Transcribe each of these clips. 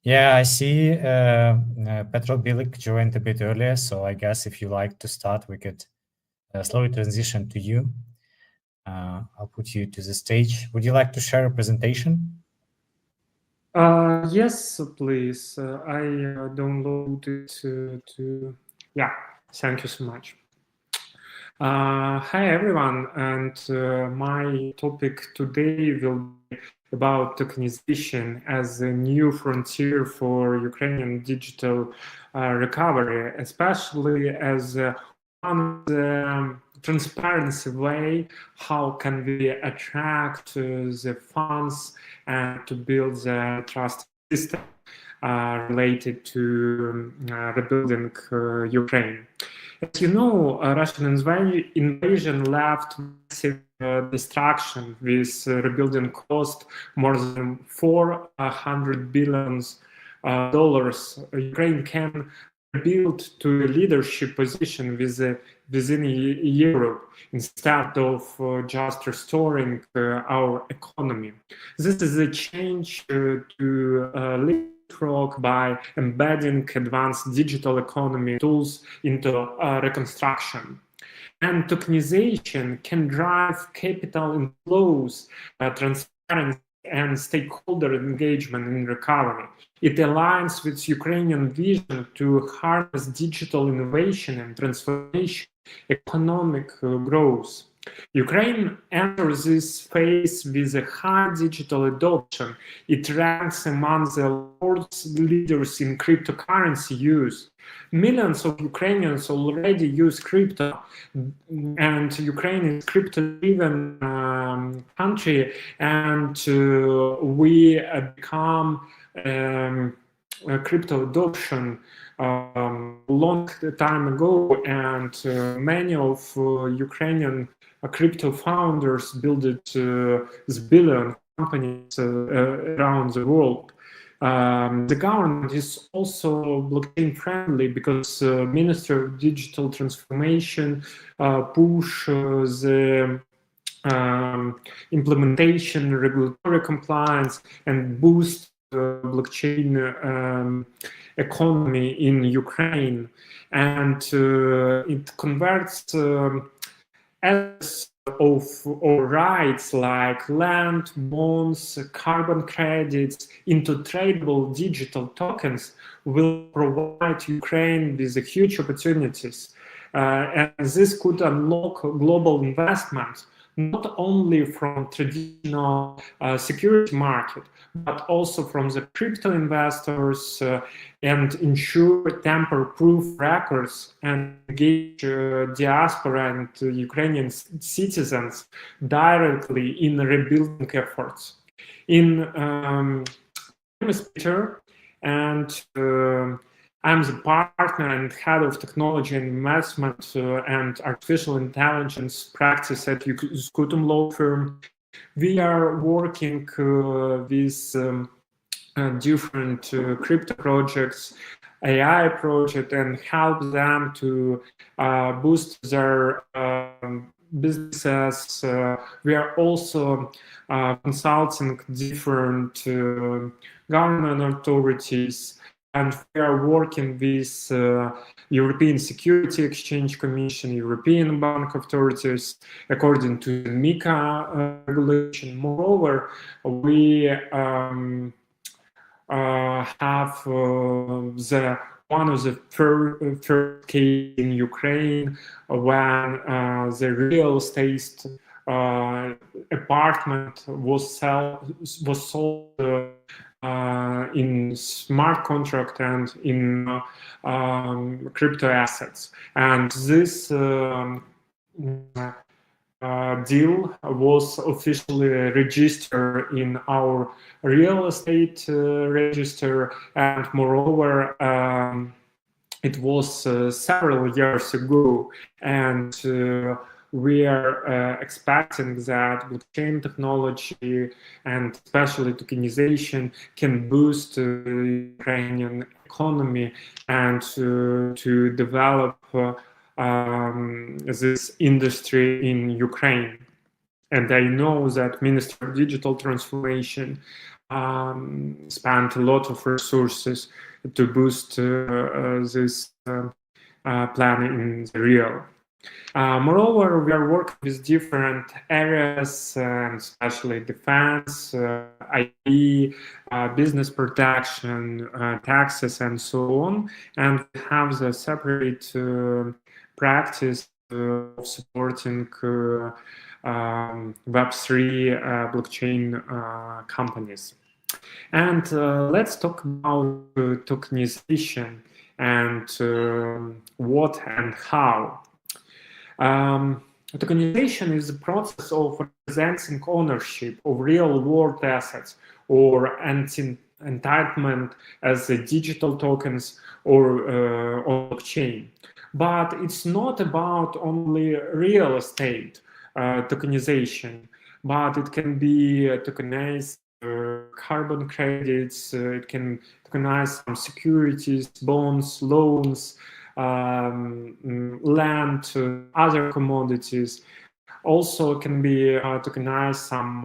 Yeah, I see Petro Bilyk joined a bit earlier, so I guess if you like to start, we could slowly transition to you. I'll put you to the stage. Would you like to share a presentation? Yes, please. I downloaded yeah, thank you so much. Hi, everyone, and my topic today will be about tokenization as a new frontier for Ukrainian digital recovery, especially as one of the transparency way how can we attract the funds and to build the trust system related to rebuilding Ukraine. As you know, Russian invasion left massive destruction with rebuilding cost more than $400 billion. Ukraine can rebuild to a leadership position within Europe instead of just restoring our economy. This is a change to by embedding advanced digital economy tools into reconstruction. And tokenization can drive capital inflows, transparency, and stakeholder engagement in recovery. It aligns with Ukrainian vision to harness digital innovation and transformation, economic growth. Ukraine enters this phase with a high digital adoption. It ranks among the world's leaders in cryptocurrency use. Millions of Ukrainians already use crypto, and Ukraine is crypto-driven country, and we become crypto adoption long time ago, and many of Ukrainian crypto founders built this billion companies around the world. The government is also blockchain friendly because Minister of Digital Transformation push the implementation, regulatory compliance, and boost blockchain economy in Ukraine, and it converts assets of or rights like land, bonds, carbon credits into tradable digital tokens will provide Ukraine with huge opportunities. And this could unlock global investment, not only from traditional security market, but also from the crypto investors, and ensure tamper-proof records and engage diaspora and Ukrainian citizens directly in rebuilding efforts. In my name is Peter, and I'm the partner and head of technology and investment and artificial intelligence practice at Scutum law firm. We are working with different crypto projects, AI project, and help them to boost their businesses. We are also consulting different government authorities, and we are working with European Security Exchange Commission, European Bank authorities, according to the MiCA regulation. Moreover, we have one of the first case in Ukraine when the real estate apartment was sold in smart contract and in crypto assets. And this deal was officially registered in our real estate register, and moreover, it was several years ago, and we are expecting that blockchain technology and especially tokenization can boost the Ukrainian economy and to develop this industry in Ukraine. And I know that Minister of Digital Transformation spent a lot of resources to boost this plan in the real. Moreover, we are working with different areas, especially defense, IT, business protection, taxes, and so on. And we have the separate practice of supporting Web3 blockchain companies. And let's talk about tokenization and what and how. Tokenization is the process of representing ownership of real-world assets or entitlement as digital tokens or on blockchain. But it's not about only real estate tokenization, but it can be tokenized carbon credits, it can tokenize some securities, bonds, loans, land, other commodities. Also can be tokenized some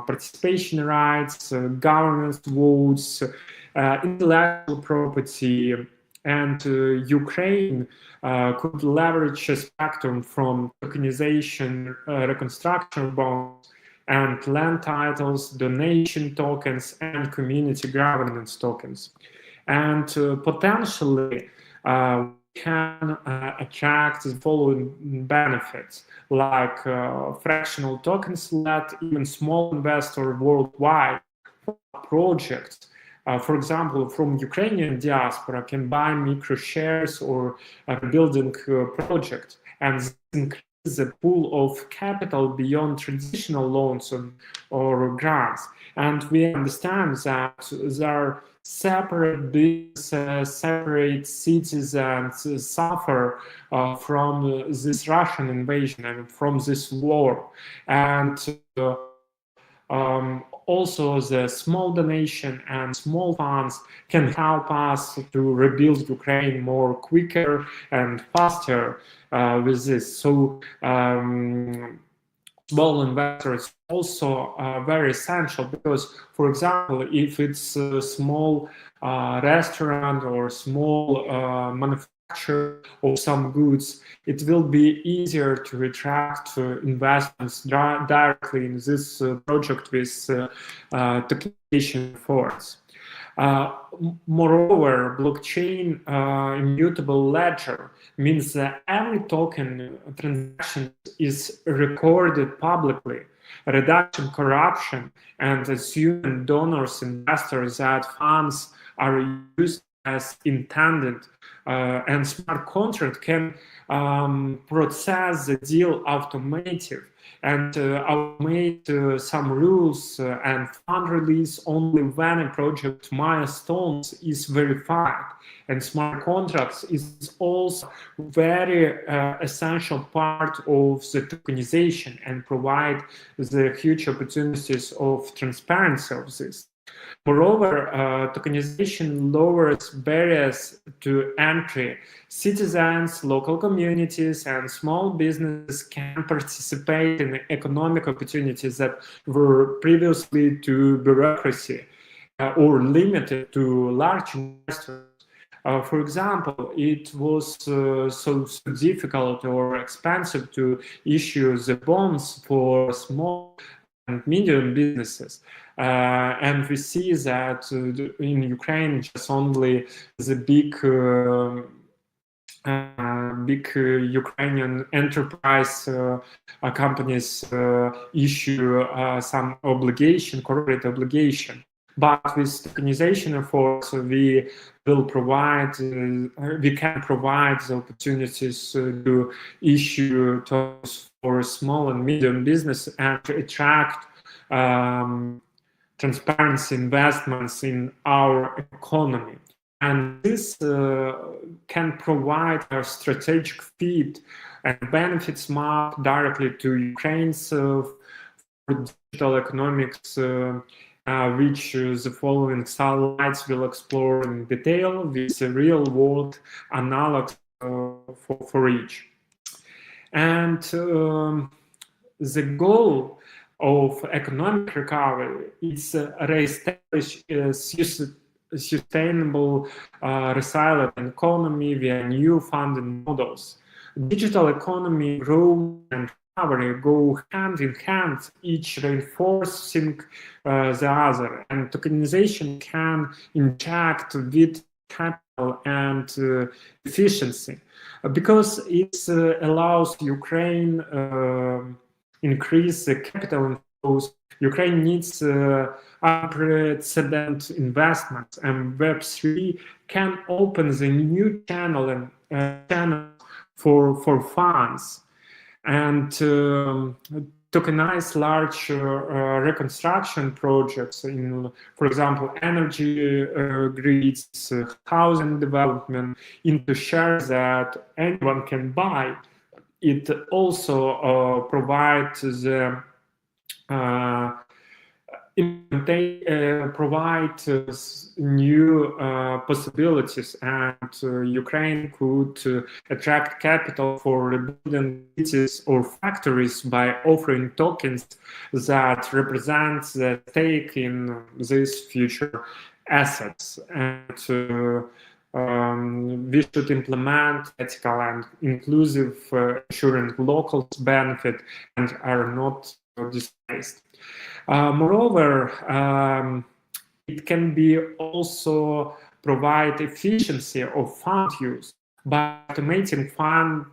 participation rights, governance votes, intellectual property, and Ukraine could leverage a spectrum from tokenization, reconstruction bonds, and land titles, donation tokens, and community governance tokens. And potentially, can attract the following benefits, like fractional tokens let even small investors worldwide projects. For example, from Ukrainian diaspora can buy micro shares or building project, and this increases the pool of capital beyond traditional loans or grants. And we understand that there are separate businesses, separate citizens suffer from this Russian invasion and from this war. And also the small donation and small funds can help us to rebuild Ukraine more quicker and faster with this. So small investors also very essential because, for example, if it's a small restaurant or small manufacturer of some goods, it will be easier to attract investments directly in this project with tokenization efforts. Moreover, blockchain immutable ledger means that every token transaction is recorded publicly, reducing corruption and assuming donors, investors that funds are used as intended, and smart contract can process the deal automated and automate some rules and fund release only when a project milestones is verified. And smart contracts is also very essential part of the tokenization and provide the huge opportunities of transparency of this. Moreover, tokenization lowers barriers to entry. Citizens, local communities, and small businesses can participate in economic opportunities that were previously to bureaucracy or limited to large investors. For example, it was so difficult or expensive to issue the bonds for small and medium businesses. And we see that in Ukraine, just only the big Ukrainian enterprise companies issue some obligation, corporate obligation. But with tokenization efforts, we will provide, we can provide the opportunities to issue tokens for small and medium business and to attract transparency investments in our economy. And this can provide a strategic fit and benefits map directly to Ukraine's digital economics, which the following slides will explore in detail with a real-world analog for each. And the goal of economic recovery, it's re-establish sustainable, resilient economy via new funding models. Digital economy growth and recovery go hand in hand, each reinforcing the other, and tokenization can inject with capital and efficiency because it allows Ukraine increase the capital inflows. Ukraine needs unprecedented investments, and Web3 can open the new channel for funds and tokenize large reconstruction projects in, for example, energy grids, housing development, into shares that anyone can buy. It also provides the provide new possibilities, and Ukraine could attract capital for rebuilding cities or factories by offering tokens that represent the stake in these future assets. And we should implement ethical and inclusive, ensuring locals benefit and are not displaced. Moreover, it can be also provide efficiency of fund use by automating fund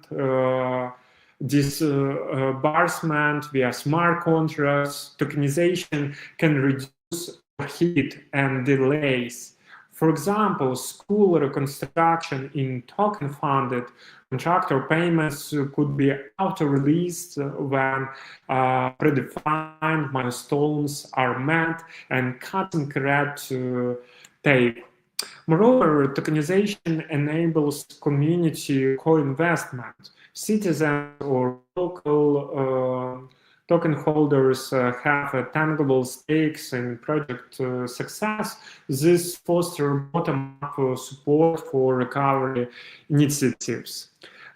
disbursement via smart contracts. Tokenization can reduce heat and delays. For example, school reconstruction in token-funded contractor payments could be auto-released when predefined milestones are met and cutting red tape. Moreover, tokenization enables community co-investment. Citizens or local token holders have tangible stakes in project success. This fosters bottom-up support for recovery initiatives.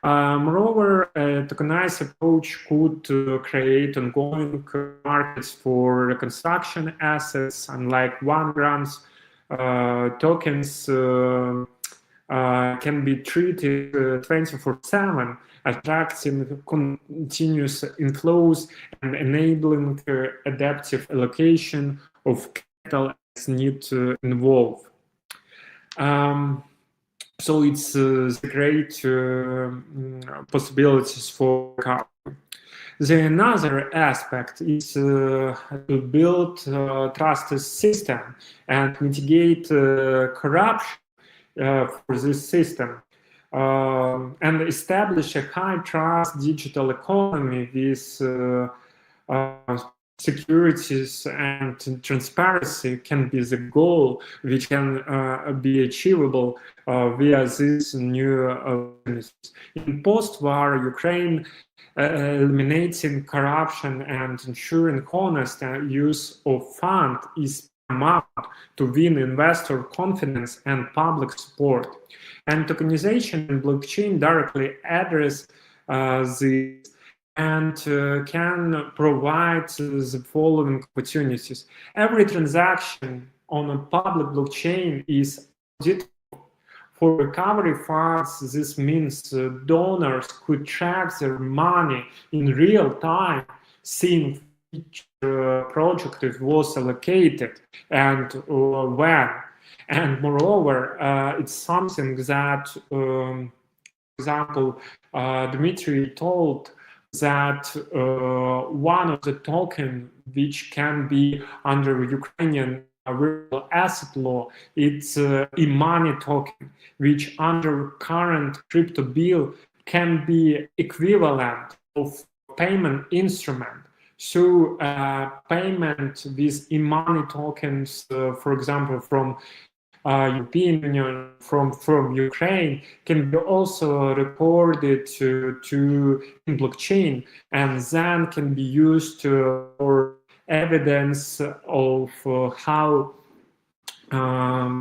Moreover, a tokenized approach could create ongoing markets for reconstruction assets, unlike one grants. Tokens can be treated 24/7, attracting continuous inflows and enabling adaptive allocation of capital as need to evolve. So it's great possibilities for recovery. The another aspect is to build a trusted system and mitigate corruption for this system. And establish a high-trust digital economy with securities and transparency can be the goal, which can be achievable via these new mechanisms. In post-war Ukraine, eliminating corruption and ensuring honest use of funds is paramount to win investor confidence and public support. And tokenization and blockchain directly address this and can provide the following opportunities. Every transaction on a public blockchain is auditable. For recovery funds, this means donors could track their money in real time, seeing which project it was allocated and when. And moreover, it's something that, for example, Dmitry told that one of the tokens which can be under Ukrainian virtual asset law, it's e-money token, which under current crypto bill can be equivalent of payment instrument. So payment with e-money tokens, for example, from European Union, from Ukraine, can be also recorded to in blockchain, and then can be used for evidence of how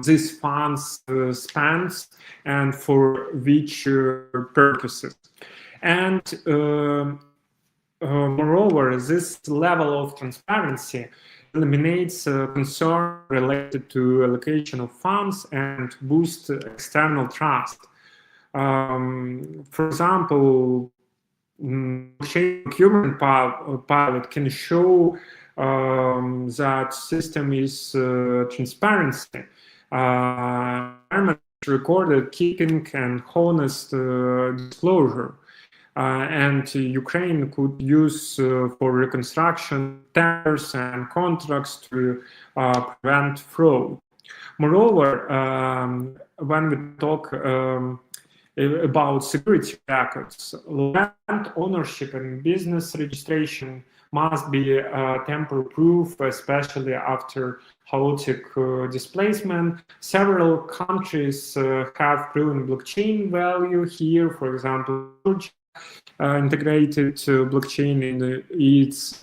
these funds spent and for which purposes. And moreover, this level of transparency eliminates concern related to allocation of funds and boosts external trust. For example, blockchain procurement pilot can show that system is transparency, recorded keeping and honest disclosure. And Ukraine could use for reconstruction tenders and contracts to prevent fraud. Moreover, when we talk about security records, land ownership and business registration must be tamper-proof, especially after chaotic displacement. Several countries have proven blockchain value here. For example, integrated blockchain in its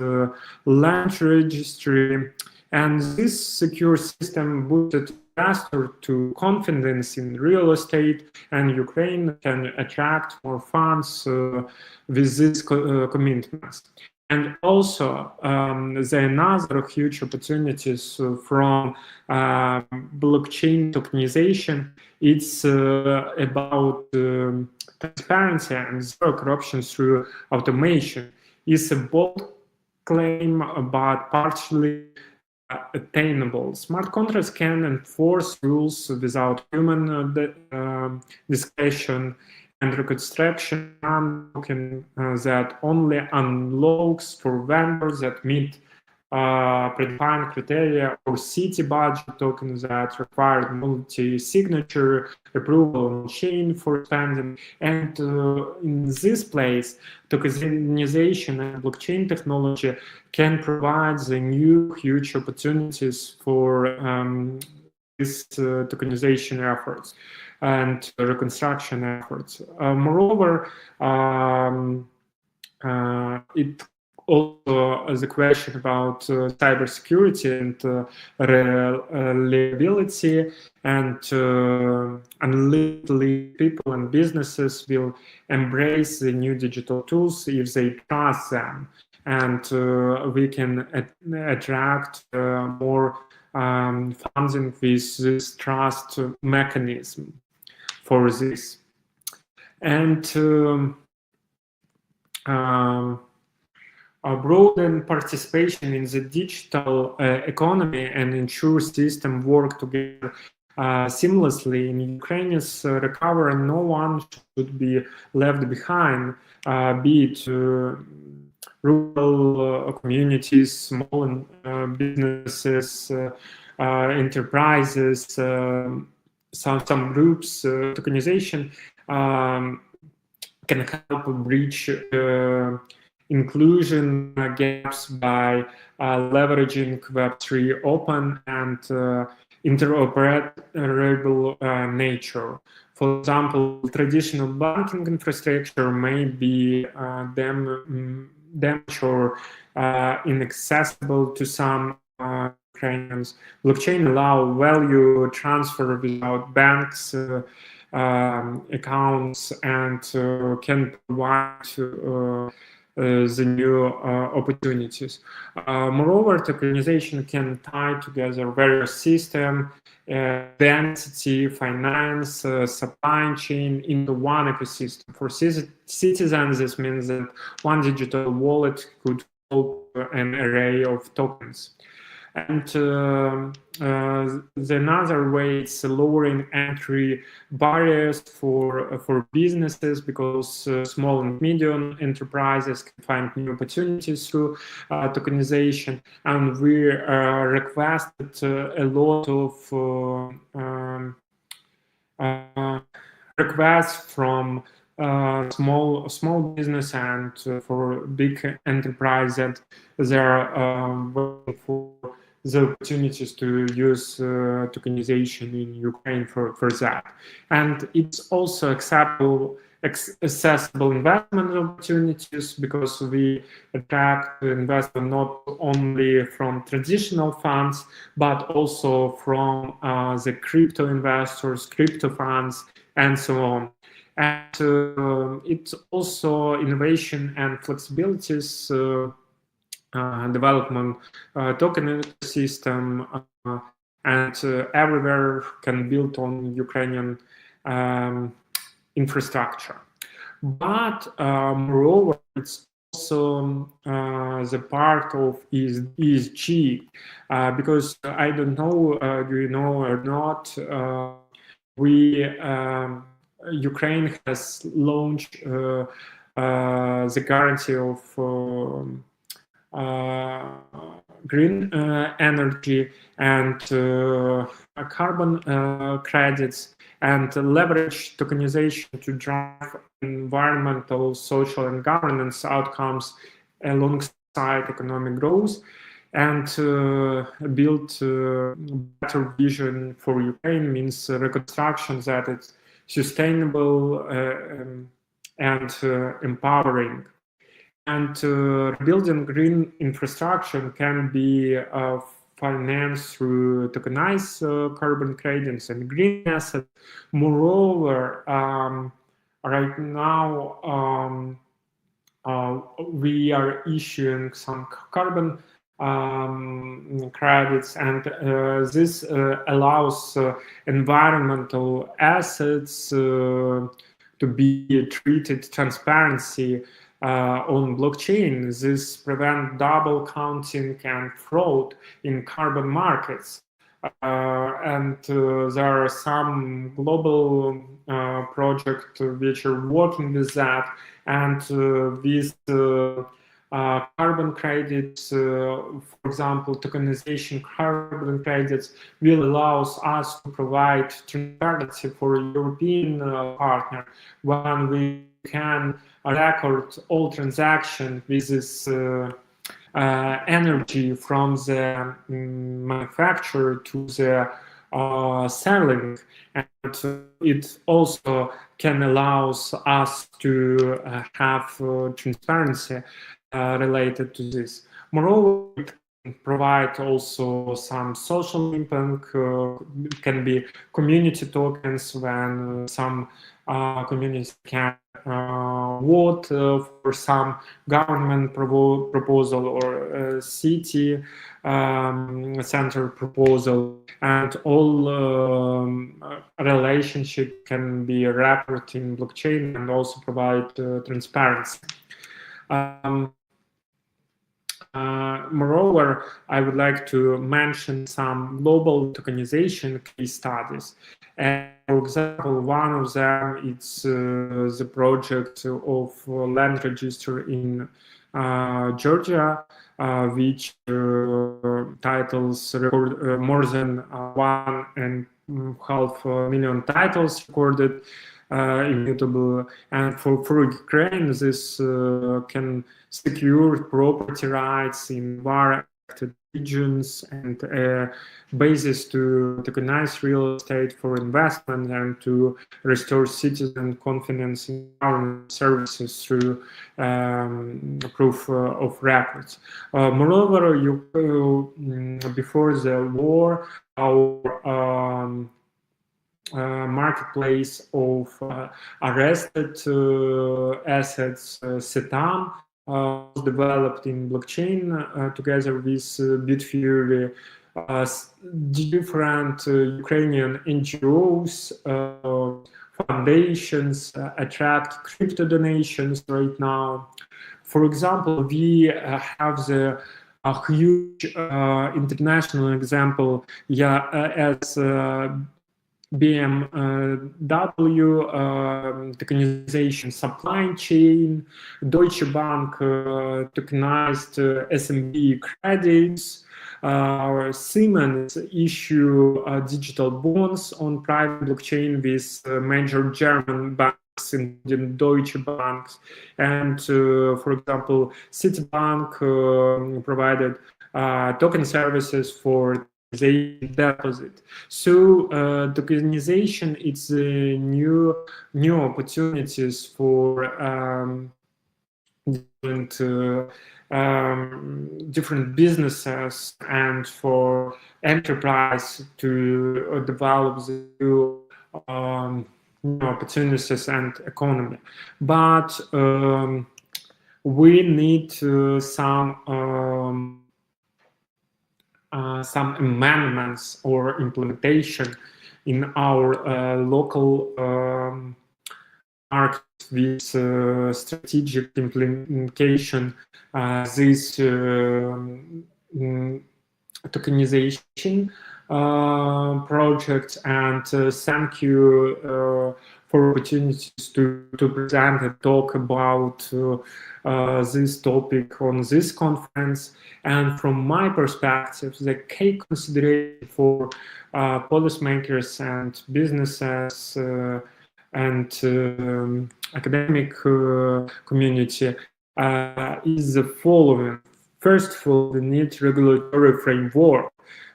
land registry, and this secure system boosted investor to confidence in real estate, and Ukraine can attract more funds with these commitments. And also, there are another huge opportunities from blockchain tokenization. It's about transparency and zero corruption through automation. It's a bold claim, but partially attainable. Smart contracts can enforce rules without human discretion, and reconstruction token that only unlocks for vendors that meet predefined criteria, or city budget tokens that require multi-signature approval on chain for spending. And in this place, tokenization and blockchain technology can provide the new huge opportunities for these tokenization efforts and reconstruction efforts. Moreover, it also is a question about cybersecurity and reliability, and unlimited people and businesses will embrace the new digital tools if they trust them, and we can attract more funding with this trust mechanism for this. And broaden participation in the digital economy and ensure systems work together seamlessly. In Ukraine's recovery, no one should be left behind, be it rural communities, small businesses, enterprises, some groups. Tokenization can help bridge inclusion gaps by leveraging Web3 open and interoperable nature. For example, traditional banking infrastructure may be damaged or inaccessible to some Ukrainians. Blockchain allow value transfer without banks accounts, and can provide the new opportunities. Moreover, tokenization can tie together various systems, density, finance, supply chain into one ecosystem. For citizens, this means that one digital wallet could hold an array of tokens. And another way is lowering entry barriers for businesses, because small and medium enterprises can find new opportunities through tokenization. And we requested a lot of requests from small business and for big enterprise that they're waiting for the opportunities to use tokenization in Ukraine for that. And it's also accessible investment opportunities, because we attract investment not only from traditional funds, but also from the crypto investors, crypto funds, and so on. And it's also innovation and flexibilities, development, token ecosystem, and everywhere can build on Ukrainian infrastructure. But moreover, it's also the part of ESG, because I don't know, do you know or not, Ukraine has launched the guarantee of green energy and carbon credits, and leverage tokenization to drive environmental, social, and governance outcomes alongside economic growth, and build better vision for Ukraine means reconstruction that is sustainable and empowering. And building green infrastructure can be financed through tokenized carbon credits and green assets. Moreover, right now we are issuing some carbon credits, and this allows environmental assets to be treated transparency on blockchain. This prevents double counting and fraud in carbon markets. And there are some global projects which are working with that, and these carbon credits, for example, tokenization carbon credits, will allow us to provide transparency for a European partner when we can record all transactions with this energy from the manufacturer to the selling, and it also can allow us to have transparency related to this. Moreover, it can provide also some social impact. Can be community tokens when some communities can vote for some government proposal or city center proposal, and all relationship can be recorded in blockchain and also provide transparency. Moreover, I would like to mention some global tokenization case studies. And for example, one of them is the project of land register in Georgia, which titles record more than 1.5 million titles recorded immutable. And for Ukraine, this can secure property rights in affected regions and basis to tokenize real estate for investment and to restore citizen confidence in government services through proof of records. Moreover, before the war, our marketplace of arrested assets, SETAM, was developed in blockchain together with Bitfury. Different Ukrainian NGOs, foundations attract crypto donations right now. For example, we have the huge international example, as BMW tokenization supply chain, Deutsche Bank tokenized SMB credits, Siemens issue digital bonds on private blockchain with major German banks, including Deutsche Bank, and for example, Citibank provided token services for deposit. So tokenization is new opportunities for different businesses and for enterprise to develop the new opportunities and economy. But we need some amendments or implementation in our local market with strategic implementation this tokenization project. And thank you for opportunities to present and talk about this topic on this conference. And from my perspective, the key consideration for policymakers and businesses and academic community is the following. First of all, we need regulatory framework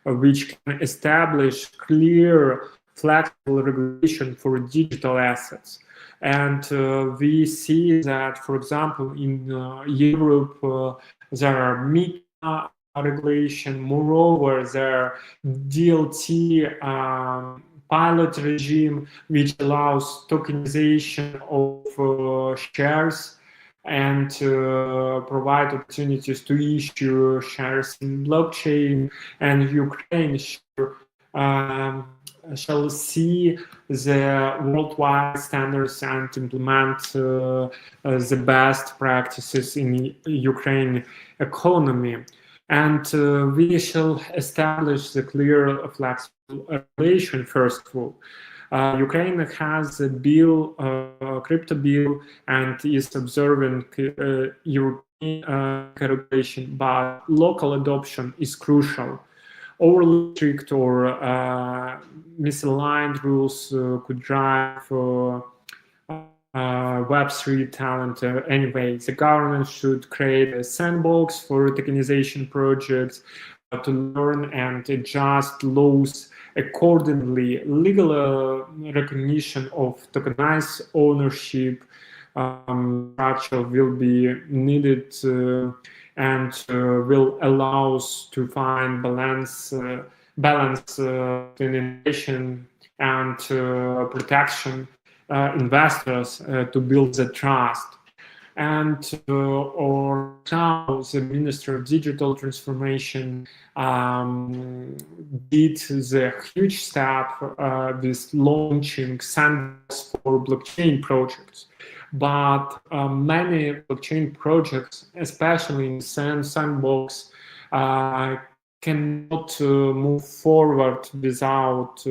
which can establish clear, flexible regulation for digital assets. And we see that, for example, in Europe, there are MiCA regulation. Moreover, there are DLT pilot regime, which allows tokenization of shares and provide opportunities to issue shares in blockchain. And Ukraine shall see the worldwide standards and implement the best practices in Ukraine economy. And we shall establish the clear, flexible regulation. First of all, Ukraine has a bill, crypto bill, and is observing European regulation, but local adoption is crucial. Overly strict or misaligned rules could drive Web3 talent anyway. The government should create a sandbox for tokenization projects to learn and adjust laws accordingly. Legal recognition of tokenized ownership structure will be needed and will allow us to find balance between innovation and protection investors to build the trust. And or now the Minister of Digital Transformation did the huge step with launching sandbox for blockchain projects. But many blockchain projects, especially in sandbox, cannot move forward without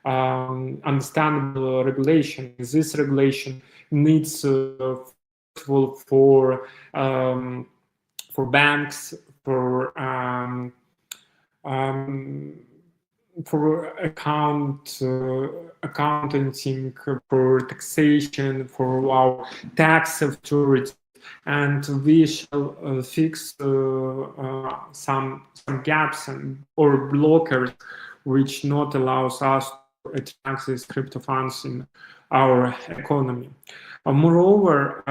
understandable regulation. This regulation needs for banks, for accounting, for taxation, for our tax authority, and we shall fix some gaps or blockers which not allows us to attract these crypto funds in our economy. Moreover,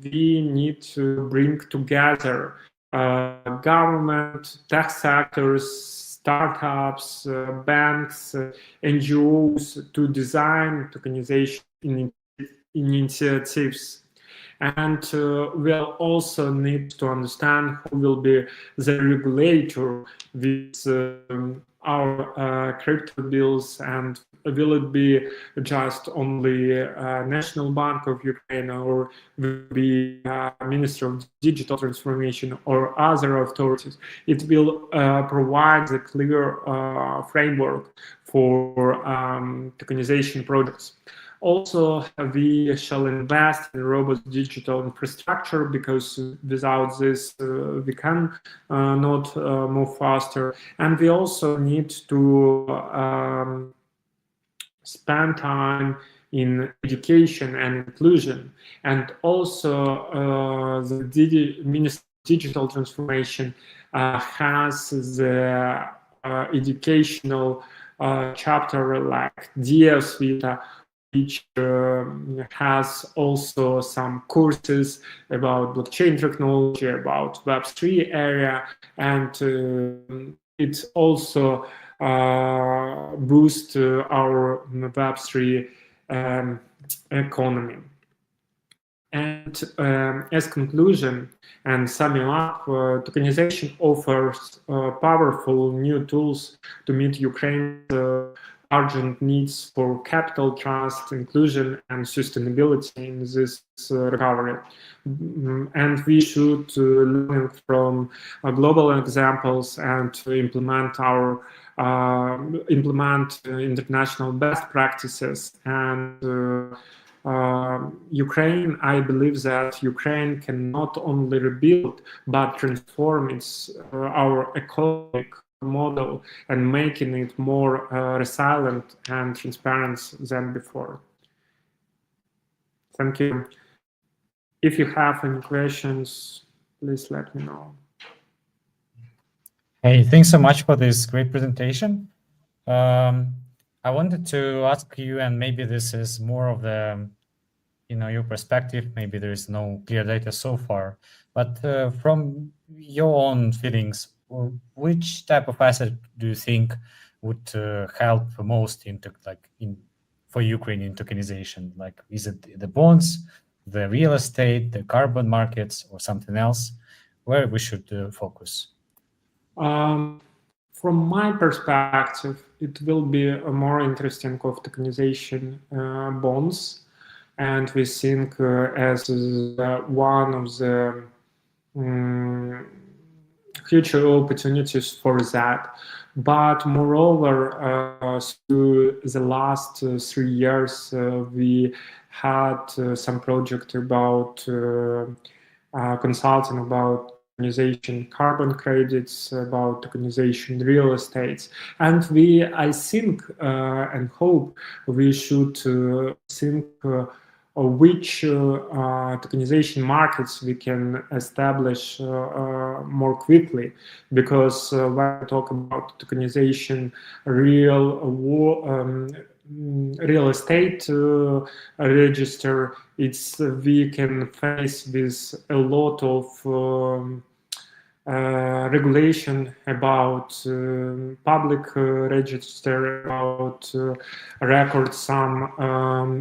we need to bring together government, tax sectors, startups, banks, NGOs to design tokenization initiatives. And we'll also need to understand who will be the regulator with our crypto bills, and will it be just only National Bank of Ukraine, or will it be Minister of Digital Transformation or other authorities? It will provide a clear framework for tokenization projects. Also, we shall invest in robust digital infrastructure, because without this we can not move faster. And we also need to spend time in education and inclusion. And also the Ministry of Digital Transformation has the educational chapter like DS Vita, which has also some courses about blockchain technology, about Web3 area, and it also boosts our Web3 economy. And as conclusion and summing up, tokenization offers powerful new tools to meet Ukraine's urgent needs for capital, trust, inclusion, and sustainability in this recovery. And we should learn from global examples and implement international best practices. And Ukraine, I believe that Ukraine can not only rebuild but transform our economic model and making it more resilient and transparent than before. Thank you. If you have any questions, please let me know. Hey, thanks so much for this great presentation. I wanted to ask you, and maybe this is more of the, your perspective, maybe there is no clear data so far, but from your own feelings, which type of asset do you think would help most for Ukraine in tokenization? Like, is it the bonds, the real estate, the carbon markets, or something else? Where we should focus? From my perspective, it will be a more interesting of tokenization bonds. And we think as one of the future opportunities for that. But moreover, through the last 3 years, we had some project about consulting about tokenization carbon credits, about tokenization real estate. And I think and hope we should think which tokenization markets we can establish more quickly, because when we talk about tokenization real estate register, we can face with a lot of regulation about public register, about record some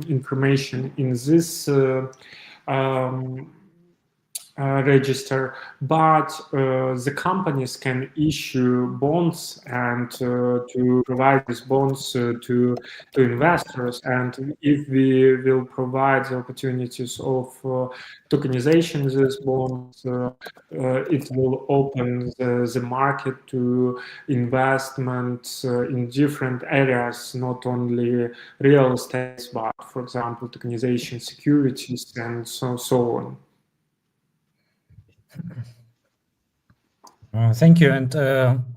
information in this register, but the companies can issue bonds and to provide these bonds to investors. And if we will provide the opportunities of tokenization of these bonds, it will open the market to investments in different areas, not only real estate, but, for example, tokenization securities and so on. Thank you. And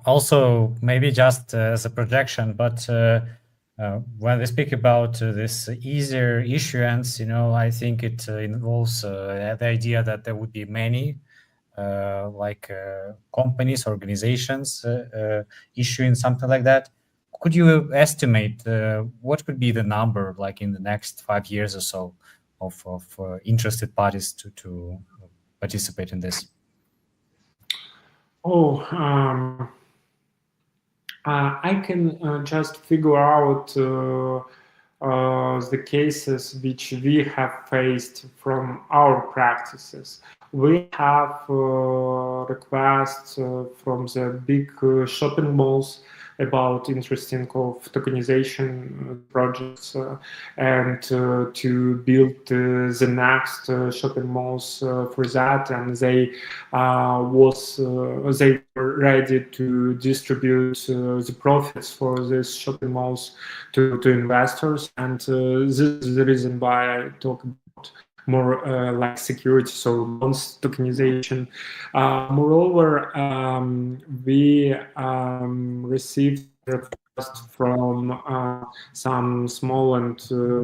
also, maybe just as a projection, but when we speak about this easier issuance, I think it involves the idea that there would be many companies, organizations issuing something like that. Could you estimate what could be the number, like in the next 5 years or so, of interested parties to participate in this? I can just figure out the cases which we have faced from our practices. We have requests from the big shopping malls about interesting of tokenization projects and to build the next shopping malls for that, and they were ready to distribute the profits for these shopping malls to investors. And this is the reason why I talk about more like security, so bonds tokenization. Moreover, we received requests from some small and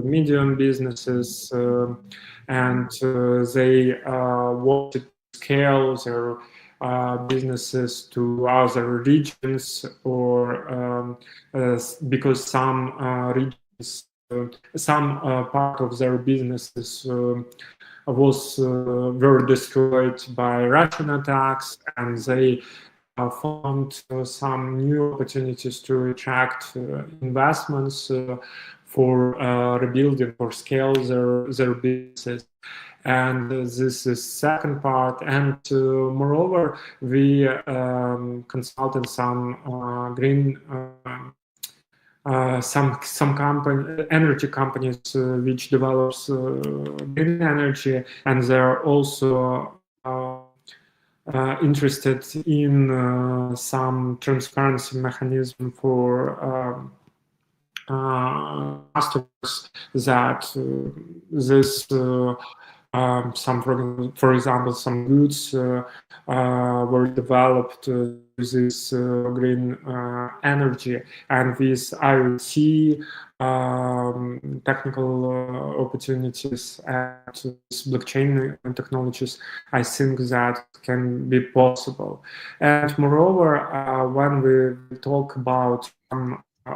medium businesses, and they wanted to scale their businesses to other regions, or because some regions, some part of their businesses were destroyed by Russian attacks, and they found some new opportunities to attract investments for rebuilding or scale their businesses. And this is second part. And moreover, we consulted some green some energy companies which develops green energy, and they're also interested in some transparency mechanism for customers that this for example, some goods were developed with this green energy, and with IoT technical opportunities and blockchain technologies, I think that can be possible. And moreover, when we talk about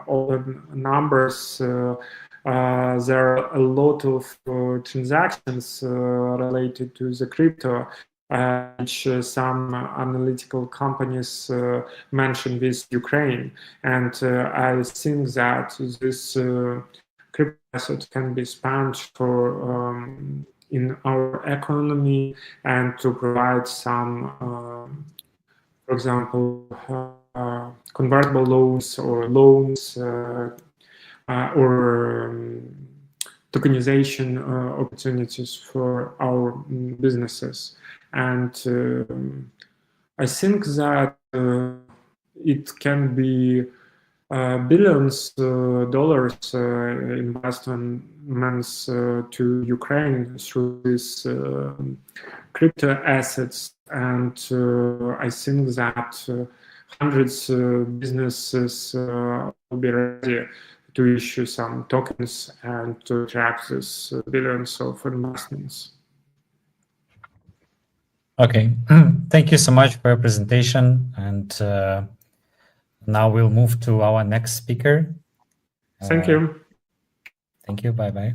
all the numbers, there are a lot of transactions related to the crypto, which some analytical companies mentioned with Ukraine. And I think that this crypto asset can be spent for in our economy and to provide some, for example, convertible loans or loans or tokenization opportunities for our businesses. And I think that it can be billions dollars investments to Ukraine through these crypto assets. And I think that hundreds of businesses will be ready to issue some tokens and to attract this billions of investments. Okay, thank you so much for your presentation. And now we'll move to our next speaker. Thank you. Thank you. Bye-bye.